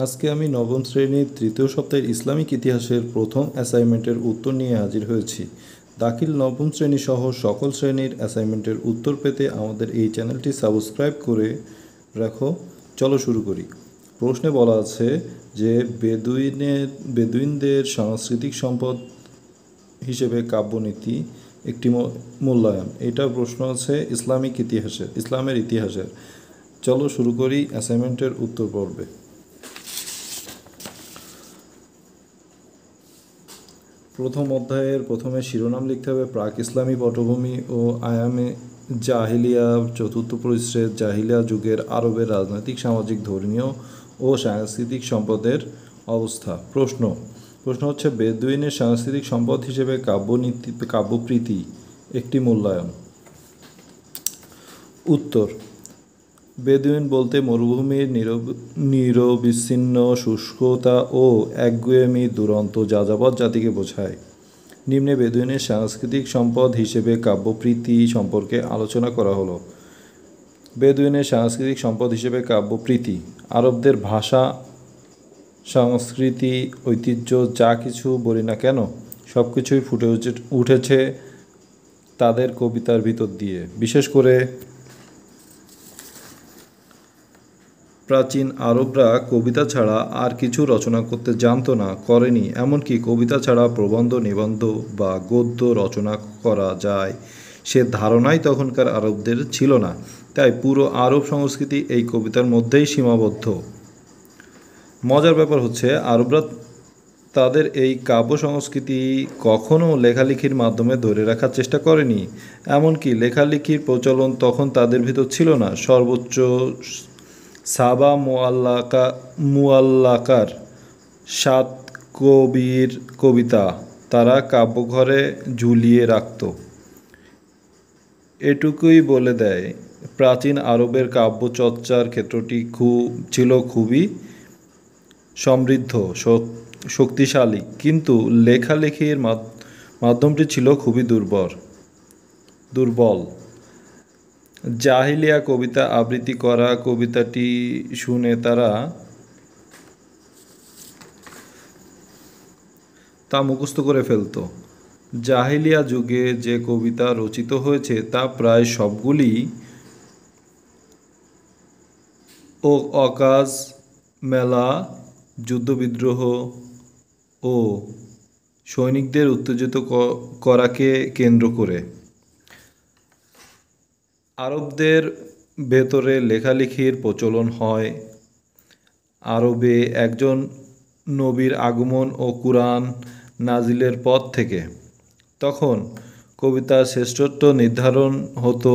আজকে আমি নবম শ্রেণীর তৃতীয় সপ্তাহের ইসলামিক ইতিহাসের প্রথম অ্যাসাইনমেন্টের উত্তর নিয়ে হাজির হয়েছি। দাখিল নবম শ্রেণী সহ সকল শ্রেণীর অ্যাসাইনমেন্টের উত্তর পেতে আমাদের এই চ্যানেলটি সাবস্ক্রাইব করে রাখো। চলো শুরু করি। প্রশ্নে বলা আছে যে বেদুইনদের সাংস্কৃতিক সম্পদ হিসেবে কাব্যনীতি একটি মূল্যায়ন। এটা প্রশ্ন আছে ইসলামের ইতিহাসের। চলো শুরু করি অ্যাসাইনমেন্টের উত্তর পর্বে। প্রথম অধ্যায়ের প্রথমে শিরোনাম লিখতে হবে প্রাক ইসলামী পটভূমি ও আয়ামে জাহিলিয়া। চতুর্থ পরিচ্ছেদ জাহিলিয়া যুগের আরবের রাজনৈতিক, সামাজিক, ধর্মীয় ও সাংস্কৃতিক সম্পদের অবস্থা। প্রশ্ন হচ্ছে বেদুইনের সাংস্কৃতিক সম্পদ হিসেবে কাব্যপ্রীতি একটি মূল্যায়ন। উত্তর: বেদুইন বলতে মরুভূমির নিরবিচ্ছিন্ন শুষ্কতা ও একগুঁয়েমি দুরন্ত যাযাবর জাতিকে বোঝায়। নিম্নে বেদুইনের সাংস্কৃতিক সম্পদ হিসেবে কাব্যপ্রীতি সম্পর্কে আলোচনা করা হলো। বেদুইনের সাংস্কৃতিক সম্পদ হিসেবে কাব্যপ্রীতি: আরবদের ভাষা, সংস্কৃতি, ঐতিহ্য যা কিছু বলি না কেন সব কিছুই ফুটে উঠেছে তাদের কবিতার ভিতর দিয়ে। বিশেষ করে প্রাচীন আরবরা কবিতা ছাড়া আর কিছু রচনা করতে জানতো না, করেনি। এমনকি কবিতা ছাড়া প্রবন্ধ, নিবন্ধ বা গদ্য রচনা করা যায় সে ধারণাই তখনকার আরবদের ছিল না। তাই পুরো আরব সংস্কৃতি এই কবিতার মধ্যেই সীমাবদ্ধ। মজার ব্যাপার হচ্ছে আরবরা তাদের এই কাব্য সংস্কৃতি কখনও লেখালেখির মাধ্যমে ধরে রাখার চেষ্টা করেনি। এমনকি লেখালেখির প্রচলন তখন তাদের ভিতর ছিল না। সর্বোচ্চ সাবা মুআল্লাকার 7 কবির কবিতা তারা কাব্যঘরে ঝুলিয়ে রাখত। এটুকুই বলে দেয় প্রাচীন আরবের কাব্যচর্চার ক্ষেত্রটি ছিল খুবই সমৃদ্ধ, শক্তিশালী, কিন্তু লেখালেখির মাধ্যমটি ছিল খুবই দুর্বল। জাহিলিয়া কবিতা আবৃত্তি করা কবিতাটি শুনে তারা তা মুখস্থ করে ফেলত। জাহিলিয়া যুগে যে কবিতা রচিত হয়েছে তা প্রায় সবগুলি অকাজ, মেলা, যুদ্ধবিদ্রোহ ও সৈনিকদের উত্তেজিত করাকে কেন্দ্র করে। আরবদের ভেতরে লেখালেখির প্রচলন হয় আরবে একজন নবীর আগমন ও কুরআন নাজিলের পর থেকে। তখন কবিতার শ্রেষ্ঠত্ব নির্ধারণ হতো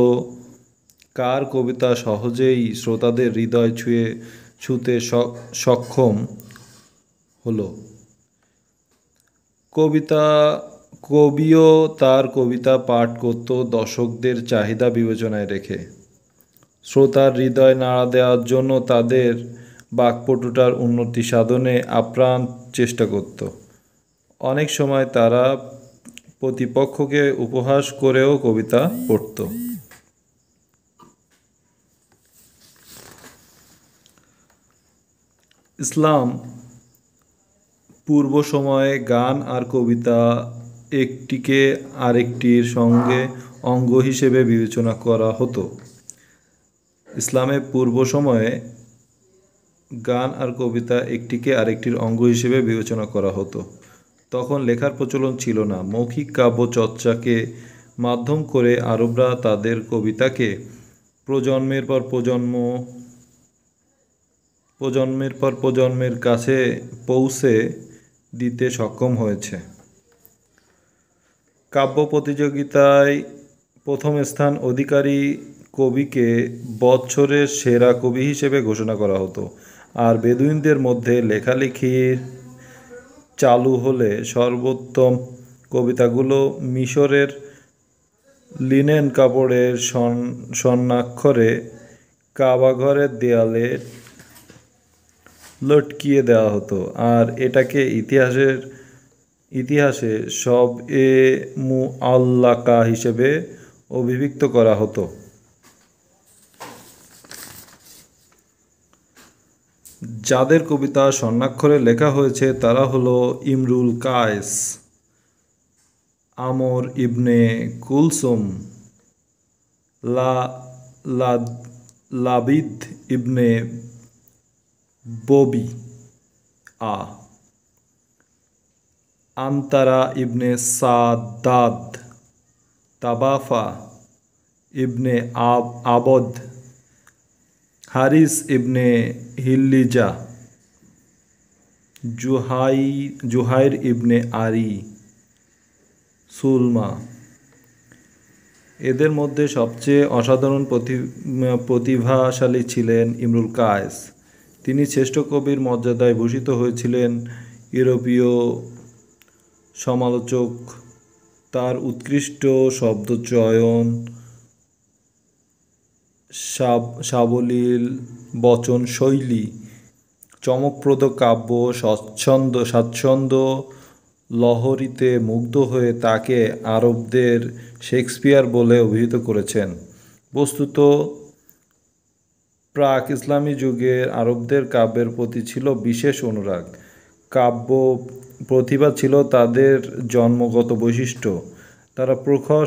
কার কবিতা সহজেই শ্রোতাদের হৃদয় ছুঁতে সক্ষম হলো। কবিও তার কবিতা পাঠ করত দর্শকদের চাহিদা বিবেচনায় রেখে, শ্রোতার হৃদয় নাড়া দেওয়ার জন্য তাদের বাক্পটুতার উন্নতি সাধনে আপ্রাণ চেষ্টা করত। অনেক সময় তারা প্রতিপক্ষকে উপহাস করেও কবিতা পড়ত। ইসলাম পূর্ব সময়ে গান আর কবিতা একটিকে আরেকটির সঙ্গে অঙ্গ হিসেবে বিবেচনা করা হতো। ইসলামের পূর্ব সময়ে গান আর কবিতা একটিকে আরেকটির অঙ্গ হিসেবে বিবেচনা করা হতো। তখন লেখার প্রচলন ছিল না। মৌখিক কাব্য চর্চাকে মাধ্যম করে আরবরা তাদের কবিতাকে প্রজন্মের পর প্রজন্মের কাছে পৌঁছে দিতে সক্ষম হয়েছে। কাব্য প্রতিযোগিতায় প্রথম স্থান অধিকারী কবিকে বৎসরের সেরা কবি হিসেবে ঘোষণা করা হতো। আর বেদুইনদের মধ্যে লেখালেখি চালু হলে সর্বোত্তম কবিতাগুলো মিশরের লিনেন কাপড়ের স্বর্ণাক্ষরে কাবাঘরের দেয়ালে লটকিয়ে দেওয়া হতো। আর এটাকে ইতিহাসে সব-এ মুআল্লাকা হিসেবে অভিহিত করা হতো। যাদের কবিতা স্বর্ণাক্ষরে লেখা হয়েছে তারা হলো ইমরুল কায়েস, আমর ইবনে কুলসুম, লা লা লাবিদ ইবনে ববি আ, আনতারা ইবনে সাদাদ, তাবাফা ইবনে আবদ, হারিস ইবনে হিল্লিজা, জুহাইর ইবনে আরি, সুলমা। এদের মধ্যে সবচেয়ে অসাধারণ প্রতিভাশালী ছিলেন ইমরুল কায়েস। তিনি শ্রেষ্ঠ কবির মর্যাদায় ভূষিত হয়েছিলেন। ইউরোপীয় সমালোচক তার উৎকৃষ্ট শব্দচয়ন, সাবলীল বচন শৈলী, চমকপ্রদ কাব্য স্বাচ্ছন্দ্য লহরীতে মুগ্ধ হয়ে তাকে আরবদের শেক্সপিয়ার বলে অভিহিত করেছেন। বস্তুত প্রাক ইসলামী যুগের আরবদের কাব্যের প্রতি ছিল বিশেষ অনুরাগ। কাব্য প্রতিভা ছিল তাদের জন্মগত বৈশিষ্ট্য। তারা প্রখর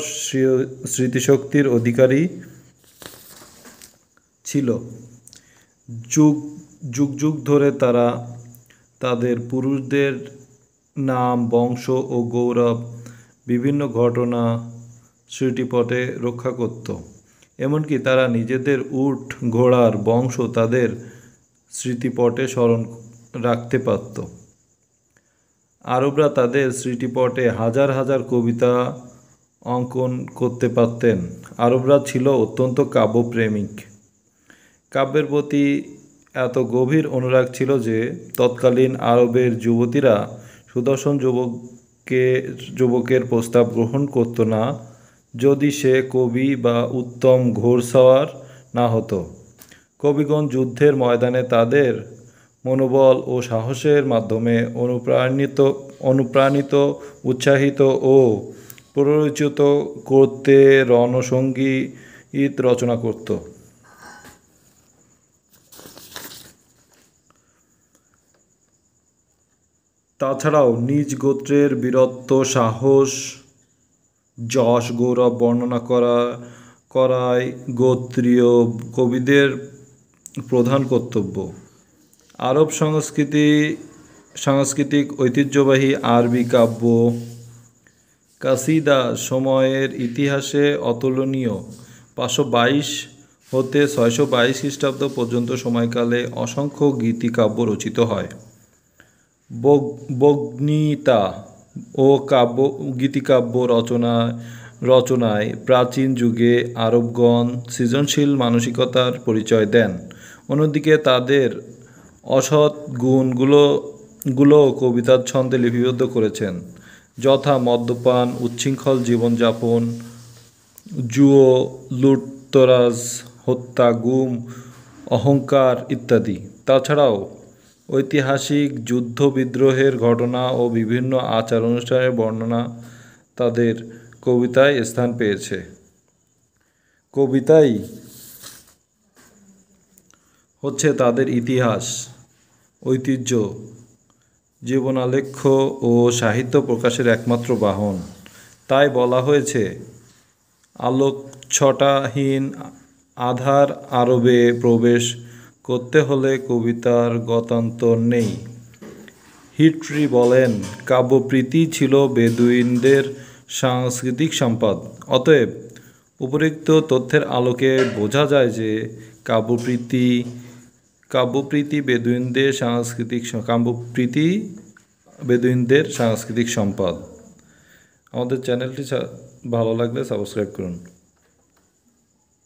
স্মৃতিশক্তির অধিকারী ছিল। যুগ যুগ ধরে তারা তাদের পুরুষদের নাম, বংশ ও গৌরব বিভিন্ন ঘটনা স্মৃতিপটে রক্ষা করত। এমনকি তারা নিজেদের উট ঘোড়ার বংশ তাদের স্মৃতিপটে স্মরণ রাখতে পারত। আরবরা তাদের স্মৃতিপটে হাজার হাজার কবিতা অঙ্কন করতে পারতেন। আরবরা ছিল অত্যন্ত কাব্যপ্রেমিক। কাব্যের প্রতি এত গভীর অনুরাগ ছিল যে তৎকালীন আরবের যুবতীরা সুদর্শন যুবকের প্রস্তাব গ্রহণ করত না যদি সে কবি বা উত্তম ঘোড়সওয়ার না হতো। কবিগণ যুদ্ধের ময়দানে তাদের মনোবল ও সাহসের মাধ্যমে অনুপ্রাণিত, উৎসাহিত ও প্ররোচিত করতে রণসঙ্গীত রচনা করত। তাছাড়াও নিজ গোত্রের বীরত্ব, সাহস, যশ, গৌরব বর্ণনা করাই গোত্রীয় কবিদের প্রধান কর্তব্য। আরব সাংস্কৃতিক ঐতিহ্যবাহী আরবি কাব্য কাসিদা সময়ের ইতিহাসে অতুলনীয়। 522 হতে 622 খ্রিস্টাব্দ পর্যন্ত সময়কালে অসংখ্য গীতিকাব্য রচিত হয়। বক্তৃতা ও গীতিকাব্য রচনায় প্রাচীন যুগে আরবগণ সৃজনশীল মানসিকতার পরিচয় দেন। অন্যদিকে তাদের অসৎ গুণগুলো কবিতার ছন্দে লিপিবদ্ধ করেছেন, যথা মদ্যপান, উচ্ছৃঙ্খল জীবনযাপন, জুয়ো, লুটতরাজ, হত্যা, গুম, অহংকার ইত্যাদি। তাছাড়াও ঐতিহাসিক যুদ্ধ বিদ্রোহের ঘটনা ও বিভিন্ন আচার অনুষ্ঠানের বর্ণনা তাদের কবিতায় স্থান পেয়েছে। কবিতাই হচ্ছে তাদের ইতিহাস, ঐতিহ্য, জীবনালেখ্য ও সাহিত্য প্রকাশের একমাত্র বাহন। তাই বলা হয়েছে, আলোকছটাহীন আঁধার আরবে প্রবেশ করতে হলে কবিতার গতান্তর নেই। হিট্রি বলেন, কাব্যপ্রীতি ছিল বেদুইনদের সাংস্কৃতিক সম্পদ। অতএব উপরিক্ত তথ্যের আলোকে বোঝা যায় যে কাব্যপ্রীতি বেদুইনদের সাংস্কৃতিক সম্পদ। আমাদের চ্যানেলটি ভালো লাগলে সাবস্ক্রাইব করুন।